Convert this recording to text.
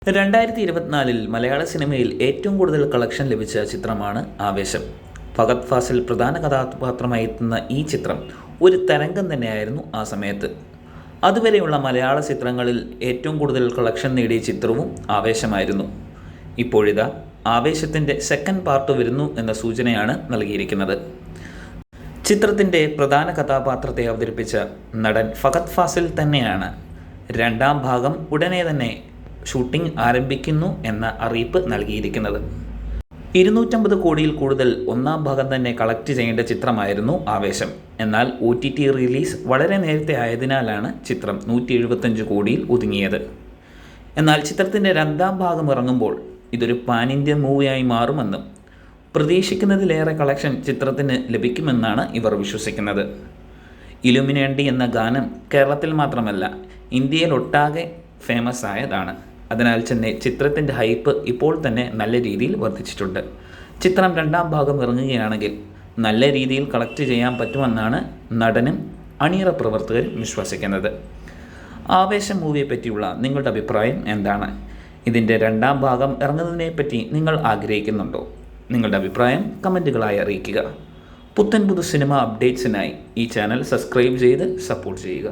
2024 മലയാള സിനിമയിൽ ഏറ്റവും കൂടുതൽ കളക്ഷൻ ലഭിച്ച ചിത്രമാണ് ആവേശം. ഫഹദ് ഫാസിൽ പ്രധാന കഥാപാത്രമായി എത്തുന്ന ഈ ചിത്രം ഒരു തരംഗം തന്നെയായിരുന്നു ആ സമയത്ത്. അതുവരെയുള്ള മലയാള ചിത്രങ്ങളിൽ ഏറ്റവും കൂടുതൽ കളക്ഷൻ നേടിയ ചിത്രവും ആവേശമായിരുന്നു. ഇപ്പോഴിതാ ആവേശത്തിൻ്റെ സെക്കൻഡ് പാർട്ട് വരുന്നു എന്ന സൂചനയാണ് നൽകിയിരിക്കുന്നത്. ചിത്രത്തിൻ്റെ പ്രധാന കഥാപാത്രത്തെ അവതരിപ്പിച്ച നടൻ ഫഹദ് ഫാസിൽ തന്നെയാണ് രണ്ടാം ഭാഗം ഉടനെ തന്നെ ഷൂട്ടിംഗ് ആരംഭിക്കുന്നു എന്ന അറിയിപ്പ് നൽകിയിരിക്കുന്നത്. 250 കോടിയിൽ കൂടുതൽ ഒന്നാം ഭാഗം തന്നെ കളക്ട് ചെയ്യേണ്ട ചിത്രമായിരുന്നു ആവേശം. എന്നാൽ OTT റിലീസ് വളരെ നേരത്തെ ആയതിനാലാണ് ചിത്രം 175 കോടിയിൽ ഒതുങ്ങിയത്. എന്നാൽ ചിത്രത്തിൻ്റെ രണ്ടാം ഭാഗം ഇറങ്ങുമ്പോൾ ഇതൊരു പാൻ ഇന്ത്യൻ മൂവിയായി മാറുമെന്നും പ്രതീക്ഷിക്കുന്നതിലേറെ കളക്ഷൻ ചിത്രത്തിന് ലഭിക്കുമെന്നാണ് ഇവർ വിശ്വസിക്കുന്നത്. ഇലുമിനാണ്ടി എന്ന ഗാനം കേരളത്തിൽ മാത്രമല്ല ഇന്ത്യയിലൊട്ടാകെ ഫേമസ് ആയതാണ്. അതിനാൽ തന്നെ ചിത്രത്തിൻ്റെ ഹൈപ്പ് ഇപ്പോൾ തന്നെ നല്ല രീതിയിൽ വർദ്ധിച്ചിട്ടുണ്ട്. ചിത്രം രണ്ടാം ഭാഗം ഇറങ്ങുകയാണെങ്കിൽ നല്ല രീതിയിൽ കളക്ട് ചെയ്യാൻ പറ്റുമെന്നാണ് നടനും അണിയറ പ്രവർത്തകരും വിശ്വസിക്കുന്നത്. ആവേശം മൂവിയെ പറ്റിയുള്ള നിങ്ങളുടെ അഭിപ്രായം എന്താണ്? ഇതിൻ്റെ രണ്ടാം ഭാഗം ഇറങ്ങുന്നതിനെപ്പറ്റി നിങ്ങൾ ആഗ്രഹിക്കുന്നുണ്ടോ? നിങ്ങളുടെ അഭിപ്രായം കമൻറ്റുകളായി അറിയിക്കുക. പുത്തൻ പുതു സിനിമ അപ്ഡേറ്റ്സിനായി ഈ ചാനൽ സബ്സ്ക്രൈബ് ചെയ്ത് സപ്പോർട്ട് ചെയ്യുക.